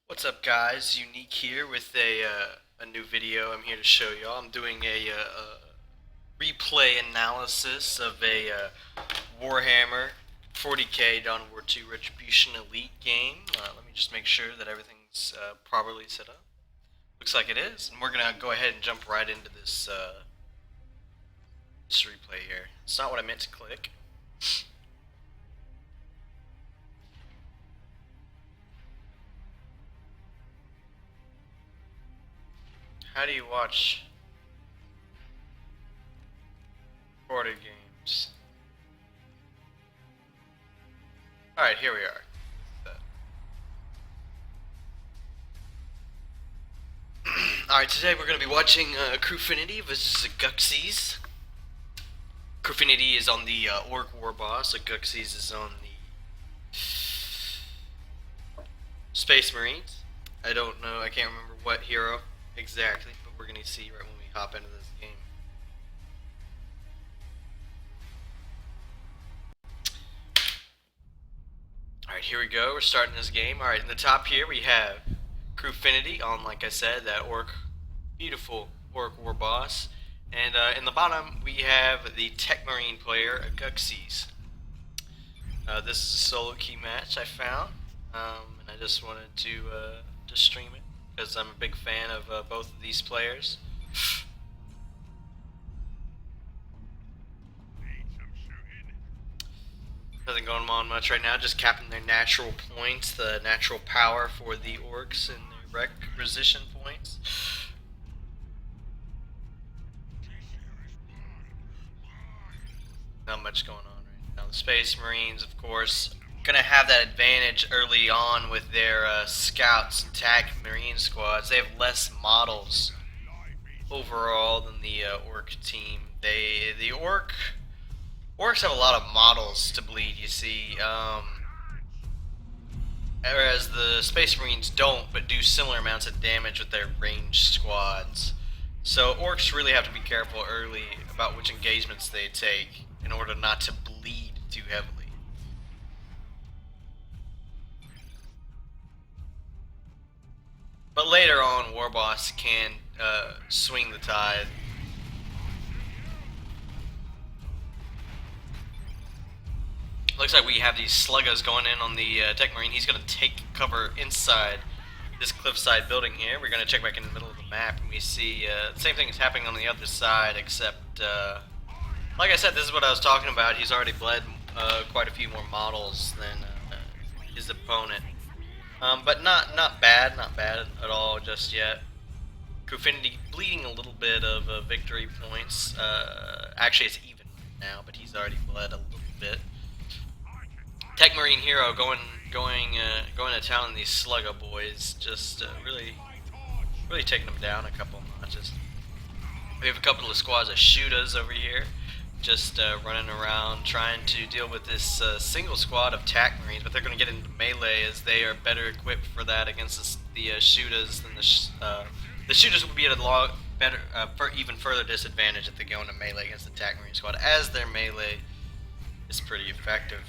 What's up, guys? Unique here with a new video. I'm here to show y'all. I'm doing a replay analysis of a Warhammer 40k Dawn of War 2 Retribution Elite game. Let me just make sure that everything's properly set up. Looks like it is, and we're gonna go ahead and jump right into this replay here. It's not what I meant to click. How do you watch 40 games? Alright, here we are. Alright, today we're going to be watching Crewfinity vs Aguxyz. Crewfinity is on the Orc War Boss, Aguxys is on the Space Marines. I don't know, I can't remember what hero exactly, but we're going to see right when we hop into this game. Alright, here we go, we're starting this game. Alright, in the top here we have Crewfinity on, like I said, that beautiful Orc War Boss. And in the bottom we have the Tech Marine player, Aguxys. This is a solo key match I found, and I just wanted to stream it because I'm a big fan of both of these players. Nothing going on much right now, just capping their natural points, the natural power for the orcs and their requisition points. Not much going on right now. The Space Marines, of course, gonna have that advantage early on with their scouts and tag marine squads. They have less models overall than the orc team. The orcs have a lot of models to bleed, you see, whereas the Space Marines don't, but do similar amounts of damage with their ranged squads. So orcs really have to be careful early about which engagements they take in order not to bleed too heavily. But later on, Warboss can swing the tide. Looks like we have these sluggers going in on the Tech Marine. He's going to take cover inside this cliffside building here. We're going to check back in the middle of the map, and we see the same thing is happening on the other side, except, like I said, this is what I was talking about. He's already bled quite a few more models than his opponent. But not bad at all just yet. Crewfinity bleeding a little bit of victory points. Actually, it's even now, but he's already bled a little bit. Tech Marine hero going to town. These Slugger boys just really taking them down a couple notches. We have a couple of squads of shooters over here, just running around trying to deal with this single squad of Tech Marines, but they're going to get into melee as they are better equipped for that against the shooters than the shooters would be at a lot better, for even further disadvantage if they go into melee against the Tech Marine squad, as their melee is pretty effective.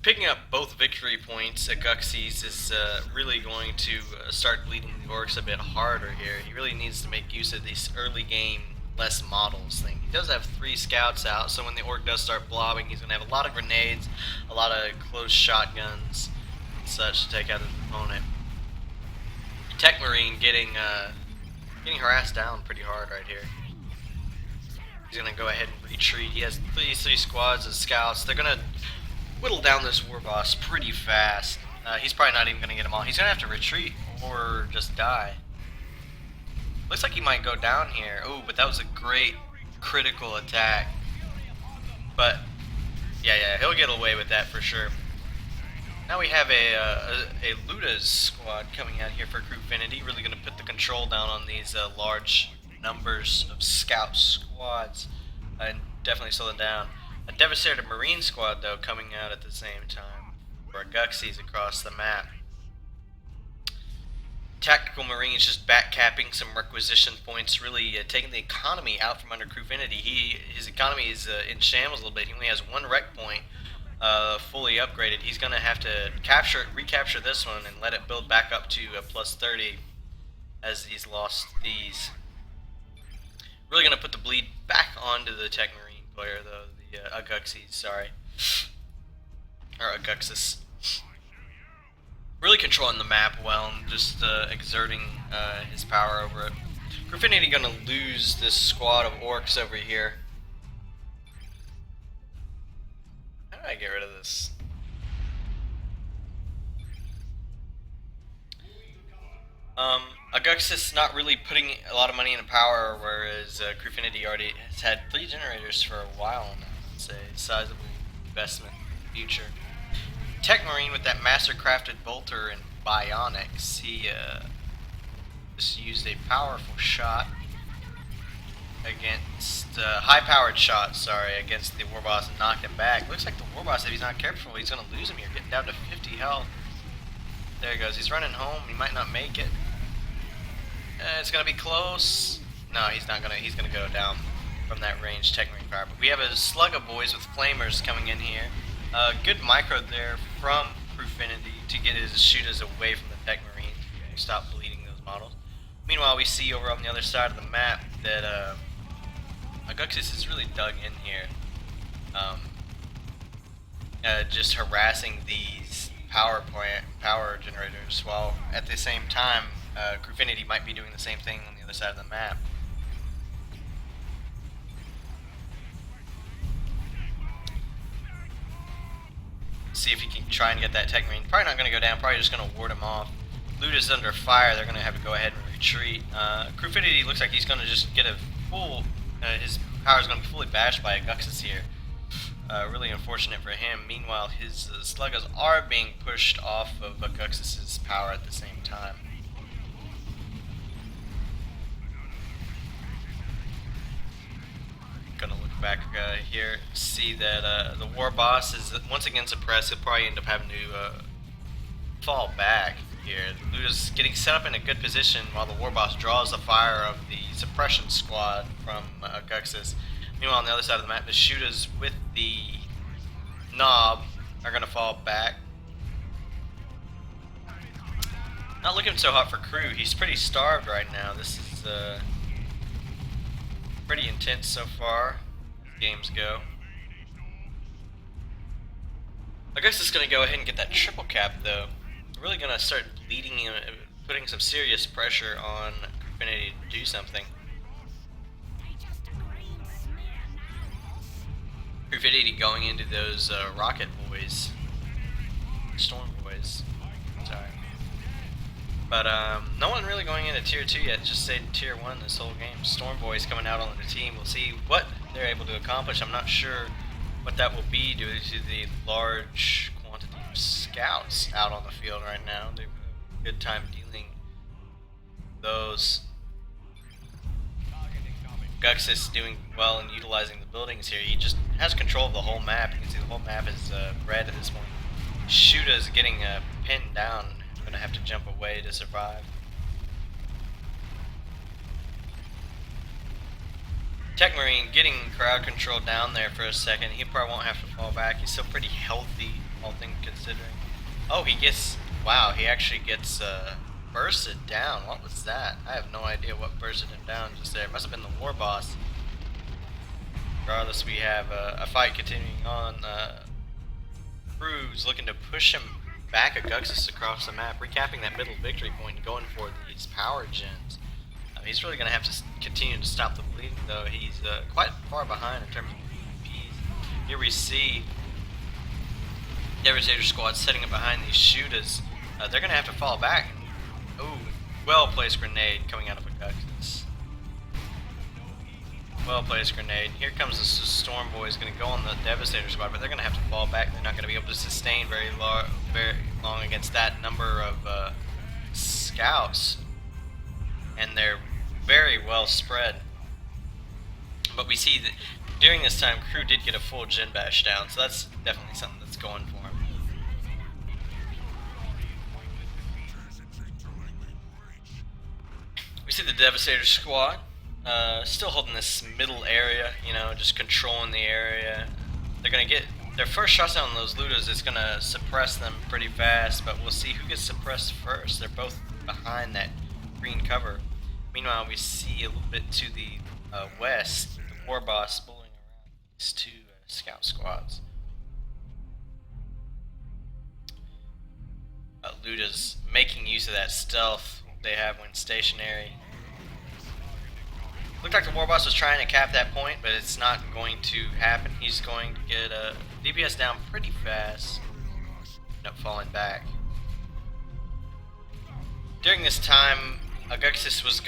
Picking up both victory points, Aguxys is really going to start bleeding the orcs a bit harder here. He really needs to make use of this early game less models thing. He does have 3 scouts out, so when the orc does start blobbing, he's going to have a lot of grenades, a lot of close shotguns, and such to take out his opponent. Tech Marine getting harassed down pretty hard right here. He's going to go ahead and retreat. He has three squads of scouts. They're going to whittle down this war boss pretty fast. He's probably not even going to get them all. He's going to have to retreat or just die. Looks like he might go down here. Oh, but that was a great critical attack. But yeah, he'll get away with that for sure. Now we have a Luda's squad coming out here for Crewfinity. Really going to put the control down on these large numbers of scout squads and definitely slow them down. A Devastator Marine squad, though, coming out at the same time for Aguxys across the map. Tactical Marines just backcapping some requisition points, really taking the economy out from under Crewfinity. His economy is in shambles a little bit. He only has 1 rec point fully upgraded, he's going to have to recapture this one and let it build back up to a plus 30 as he's lost these. Really going to put the bleed back onto the Tech Marine player, though, the Aguxys, sorry. Or Aguxys. Really controlling the map well and just exerting his power over it. Crewfinity going to lose this squad of orcs over here. How do I get rid of this? Aguxys not really putting a lot of money into power, whereas Crewfinity already has had 3 generators for a while now. It's a sizable investment in the future. Tech Marine with that master crafted bolter and bionics, he just used a powerful shot against high powered shot, sorry, against the war boss and knocked him back. Looks like the war boss, if he's not careful, he's gonna lose him here, getting down to 50 health. There he goes, he's running home, he might not make it. It's gonna be close. No, he's not gonna, he's gonna go down from that range Tech Marine power. But we have a slug of boys with flamers coming in here. Good micro there from Crewfinity to get his shooters away from the Tech Marine. Stop bleeding those models. Meanwhile, we see over on the other side of the map that Aguxys is really dug in here. Just harassing these power generators, while at the same time Crewfinity might be doing the same thing on the other side of the map. See if he can try and get that Tech Marine. Probably not going to go down, probably just going to ward him off. Loot is under fire, they're going to have to go ahead and retreat. Crewfinity looks like he's going to just get a full, his power is going to be fully bashed by Aguxys here. Really unfortunate for him. Meanwhile, his sluggers are being pushed off of Aguxys' power at the same time. Gonna look back here, see that the war boss is once again suppressed. He'll probably end up having to fall back here. Luda's getting set up in a good position while the war boss draws the fire of the suppression squad from Aguxys. Meanwhile, on the other side of the map, the shooters with the knob are gonna fall back. Not looking so hot for Crew. He's pretty starved right now. This is pretty intense so far as games go. I guess it's going to go ahead and get that triple cap though. Really going to start leading, putting some serious pressure on Crewfinity to do something. Crewfinity going into those rocket boys, storm boys. Sorry. But no one really going into tier 2 yet, just stayed in tier 1 this whole game. Storm Boys coming out on the team. We'll see what they're able to accomplish. I'm not sure what that will be due to the large quantity of scouts out on the field right now. They've a good time dealing those. Aguxys doing well in utilizing the buildings here. He just has control of the whole map. You can see the whole map is red at this point. Shoota's getting pinned down. Gonna have to jump away to survive. Tech Marine getting crowd control down there for a second. He probably won't have to fall back. He's still pretty healthy, all things considering. Oh, he gets, wow, he actually gets bursted down. What was that? I have no idea what bursted him down just there. It must have been the war boss. Regardless, we have a fight continuing on. Crew's looking to push him back Aguxys across the map, recapping that middle victory point and going for these power gens. He's really going to have to continue to stop the bleeding, though. He's quite far behind in terms of PvPs. Here we see Devastator Squad setting up behind these shooters. They're going to have to fall back. Ooh, well-placed grenade coming out of Aguxys. Well-placed grenade. Here comes the Storm Boys, going to go on the Devastator Squad, but they're going to have to fall back. They're not going to be able to sustain very long against that number of scouts. And they're very well spread. But we see that during this time, Crew did get a full gen bash down, so that's definitely something that's going for him. We see the Devastator Squad still holding this middle area, you know, just controlling the area. They're their first shots on those Ludas is going to suppress them pretty fast, but we'll see who gets suppressed first. They're both behind that green cover. Meanwhile, we see a little bit to the west, the war boss bullying around these two scout squads. Luda's making use of that stealth they have when stationary. Looked like the war boss was trying to cap that point, but it's not going to happen. He's going to get a DPS down pretty fast. End up falling back. During this time, Aguxys was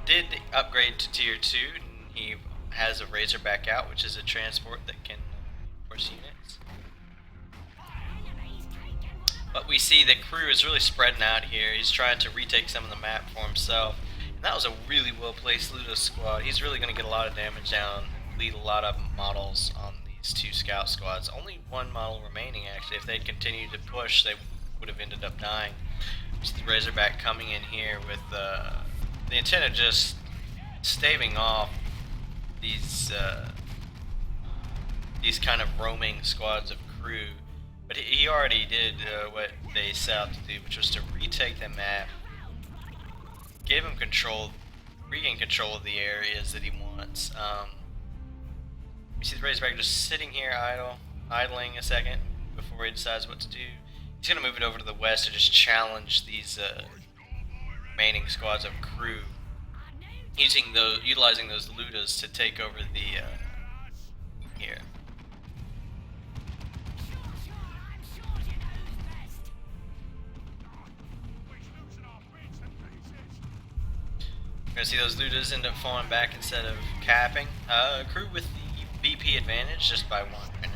did upgrade to tier 2, and he has a Razorback out, which is a transport that can force units. But we see that Crew is really spreading out here. He's trying to retake some of the map for himself. And that was a really well placed Ludo squad. He's really going to get a lot of damage down, lead a lot of models on these two scout squads. Only one model remaining actually. If they'd continued to push, they would have ended up dying. Just the Razorback coming in here with the intent of just staving off these kind of roaming squads of Crew. But he already did what they set out to do, which was to retake the map, give him control, regain control of the areas that he wants. You see the Razorback just sitting here idling a second before he decides what to do. He's going to move it over to the west to just challenge these remaining squads of Crew, utilizing those Ludas to take over the here. We're going to see those Ludas end up falling back instead of capping. Crew with the BP advantage just by 1 right now.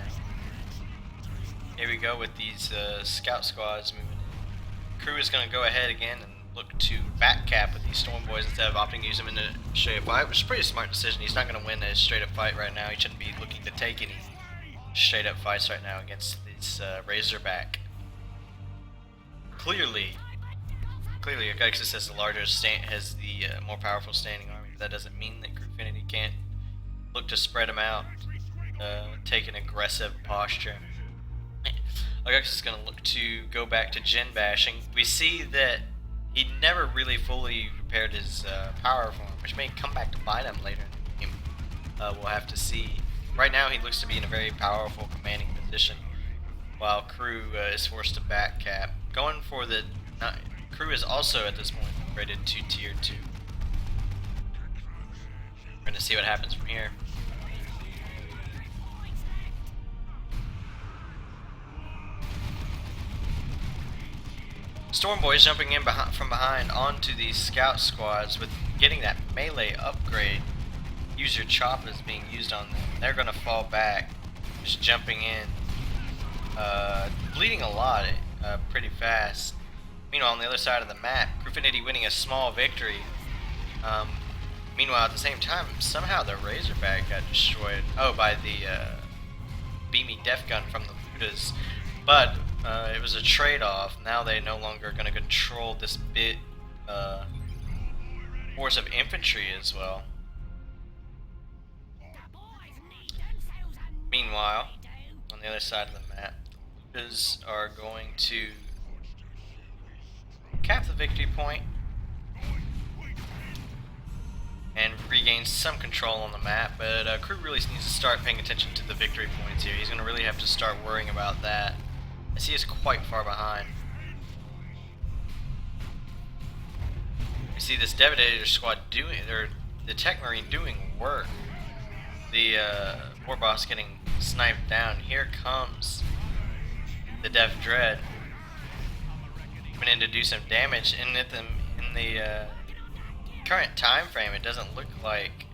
Here we go with these scout squads moving in. Crew is going to go ahead again and look to back cap with these Storm Boys instead of opting to use them in a straight up fight, which is a pretty smart decision. He's not going to win a straight up fight right now. He shouldn't be looking to take any straight up fights right now against this Razorback. Clearly Aguxys has the more powerful standing army, but that doesn't mean that Crewfinity can't look to spread them out, take an aggressive posture. Aguxys is going to look to go back to gen bashing. We see that he never really fully prepared his power form, which may come back to bite him later in the game. We'll have to see. Right now he looks to be in a very powerful commanding position, while Crew is forced to back cap. Going for the... Crew is also at this point upgraded to tier 2. We're going to see what happens from here. Storm Boys jumping in from behind onto these scout squads with getting that melee upgrade. Use your chop is being used on them. They're going to fall back, just jumping in, bleeding a lot, pretty fast. Meanwhile, on the other side of the map, Crewfinity winning a small victory. Meanwhile, at the same time, somehow the Razorback got destroyed. Oh, by the beamy def gun from the Ludas. But it was a trade-off. Now they no longer going to control this bit force of infantry as well. Meanwhile, on the other side of the map, the Ludas are going to cap the victory point and regain some control on the map, but Crew really needs to start paying attention to the victory points here. He's going to really have to start worrying about that, as he is quite far behind. We see this Devastator squad the Tech Marine doing work. The War Boss getting sniped down. Here comes the Dev Dread. Went in to do some damage, and in the current time frame, it doesn't look like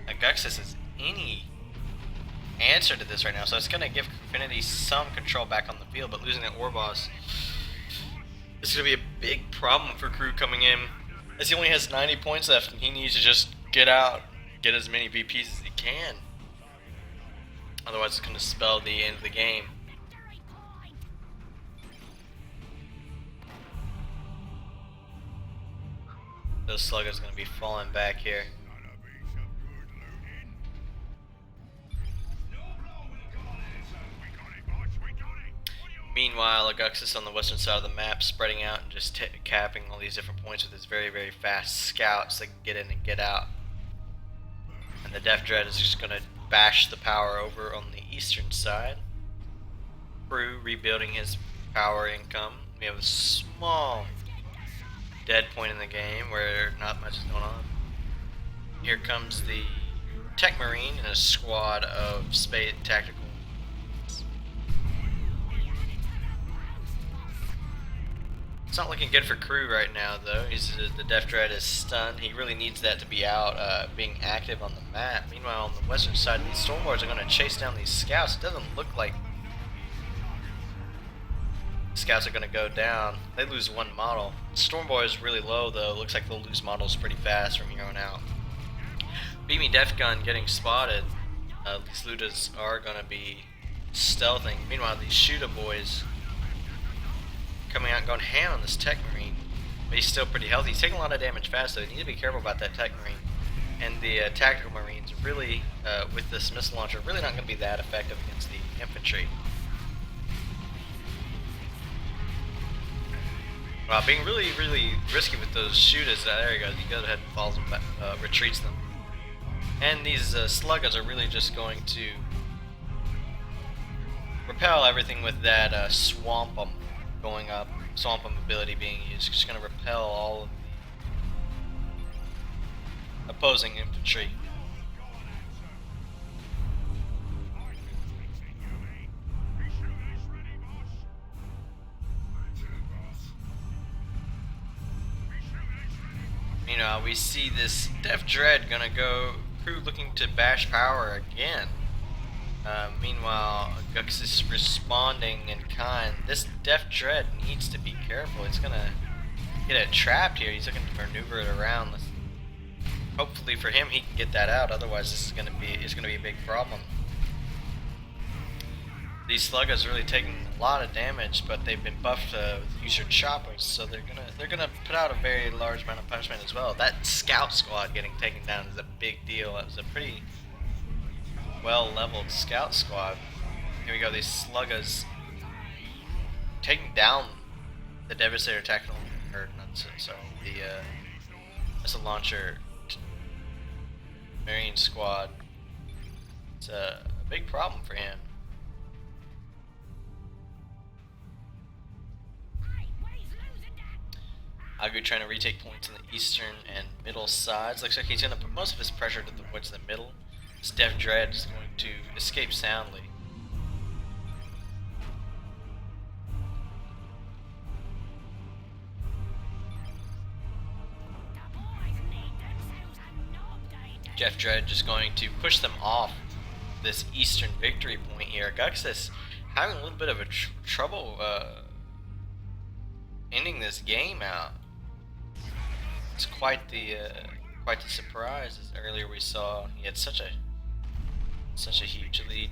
Aguxys has any answer to this right now. So it's going to give Crewfinity some control back on the field, but losing that War Boss is going to be a big problem for Crew coming in, as he only has 90 points left, and he needs to just get out, get as many VPs as he can. Otherwise, it's going to spell the end of the game. Those sluggers going to be falling back here. Meanwhile, Aguxys on the western side of the map, spreading out and just capping all these different points with his very, very fast scouts that can get in and get out. And the Death Dread is just going to bash the power over on the eastern side. Crew rebuilding his power income. We have a small dead point in the game where not much is going on. Here comes the Tech Marine and a squad of Spade Tactical. It's not looking good for Crew right now, though. The Death Dread is stunned. He really needs that to be out, being active on the map. Meanwhile, on the western side, these Stormlords are going to chase down these scouts. It doesn't look like scouts are going to go down. They lose one model. Stormboy is really low, though. Looks like they'll lose models pretty fast from here on out. Beamy Death Gun getting spotted. These Ludas are going to be stealthing. Meanwhile, these Shooter boys coming out and going ham on this Tech Marine. But he's still pretty healthy. He's taking a lot of damage fast, so you need to be careful about that Tech Marine. And the Tactical Marines really, with this missile launcher, really not going to be that effective against the infantry. Wow, being really, really risky with those shooters. There you go. He goes ahead and falls them back, retreats them. And these sluggers are really just going to repel everything with that swamp 'em going up, swamp 'em ability being used. It's just going to repel all of the opposing infantry. Meanwhile, we see this Death Dread gonna go, Crew looking to bash power again. Meanwhile, Aguxys is responding in kind. This Death Dread needs to be careful. It's gonna get trapped here. He's looking to maneuver it around. Hopefully for him, he can get that out. Otherwise, this is gonna be a big problem. These sluggers are really taking a lot of damage, but they've been buffed with user choppers, so they're gonna put out a very large amount of punishment as well. That scout squad getting taken down is a big deal. It was a pretty well-leveled scout squad. Here we go, these sluggers taking down the Devastator Tactical, or not so the missile launcher Marine squad. It's a big problem for him. Agu trying to retake points on the eastern and middle sides. Looks like he's going to put most of his pressure towards the middle. This Death Dread is going to escape soundly. Death Dread just going to push them off this eastern victory point here. Aguxys having a little bit of a trouble ending this game out. It's quite the surprise. As earlier we saw, he had such a huge lead.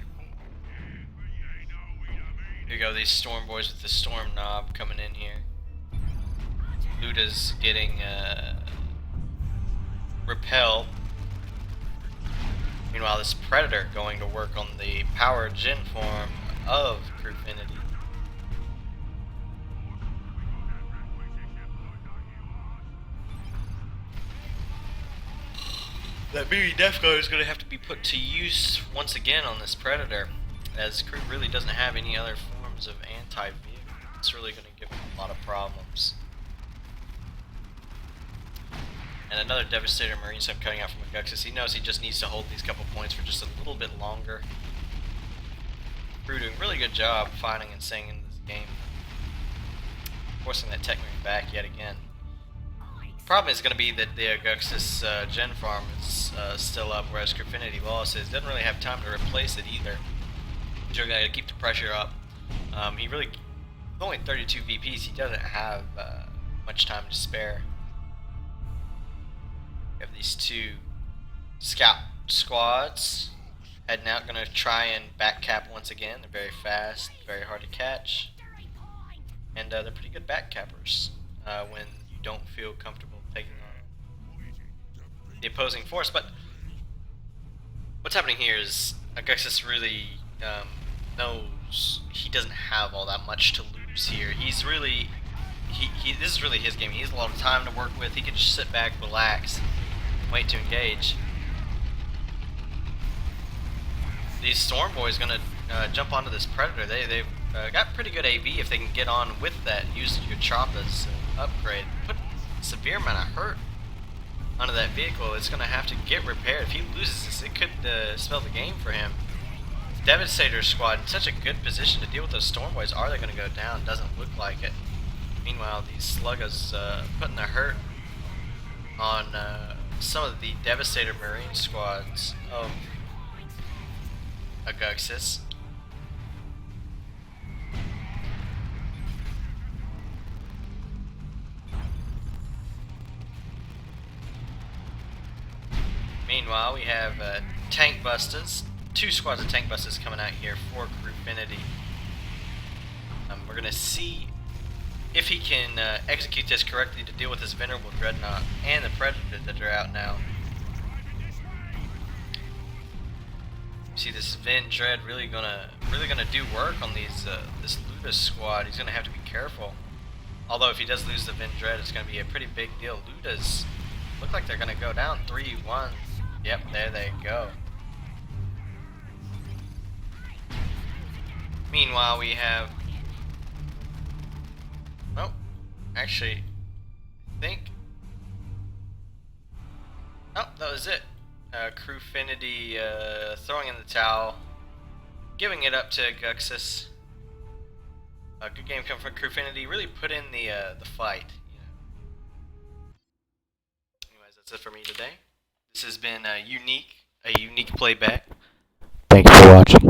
Here we go, these Storm Boys with the Storm Knob coming in here. Luda's getting repelled. Meanwhile, this Predator going to work on the power gen form of Crewfinity. That BB Death Guard is going to have to be put to use once again on this Predator, as Crew really doesn't have any other forms of anti-vehicle. It's really going to give him a lot of problems. And another Devastator Marine sub cutting out from Aguxys. He knows he just needs to hold these couple points for just a little bit longer. Crew doing a really good job fighting and staying in this game. Forcing that Tech Marine back yet again. Problem is going to be that the Aguxys gen farm is still up, whereas Crewfinity lost it. Doesn't really have time to replace it either. He's really got to keep the pressure up. He really, with only 32 VPs, he doesn't have much time to spare. We have these two scout squads heading out, going to try and back cap once again. They're very fast, very hard to catch, and they're pretty good back cappers when you don't feel comfortable taking on the opposing force. But what's happening here is Aguxys really knows he doesn't have all that much to lose here. He's really, this is really his game. He has a lot of time to work with. He can just sit back, relax, wait to engage. These Storm Boys gonna jump onto this Predator. They've got pretty good AV if they can get on with that. Use your Choppa's upgrade. Put severe amount of hurt onto that vehicle. It's gonna have to get repaired. If he loses this, it could spell the game for him. Devastator squad in such a good position to deal with those Storm Boys. Are they gonna go down? Doesn't look like it. Meanwhile, these Sluggers putting their hurt on some of the Devastator Marine squads of Aguxys. Meanwhile, we have tank busters. 2 squads of tank busters coming out here for Crewfinity. We're gonna see if he can execute this correctly to deal with this Venerable Dreadnought and the Predator that are out now. See this Ven Dread really gonna do work on these this Ludus squad. He's gonna have to be careful. Although if he does lose the Ven Dread, it's gonna be a pretty big deal. Ludus look like they're gonna go down 3-1. Yep, there they go. Meanwhile, we have. Oh, actually, I think. Oh, that was it. Crewfinity throwing in the towel, giving it up to Aguxys. A good game coming from Crewfinity. Really put in the fight. You know. Anyways, that's it for me today. This has been a unique playback. Thanks for watching.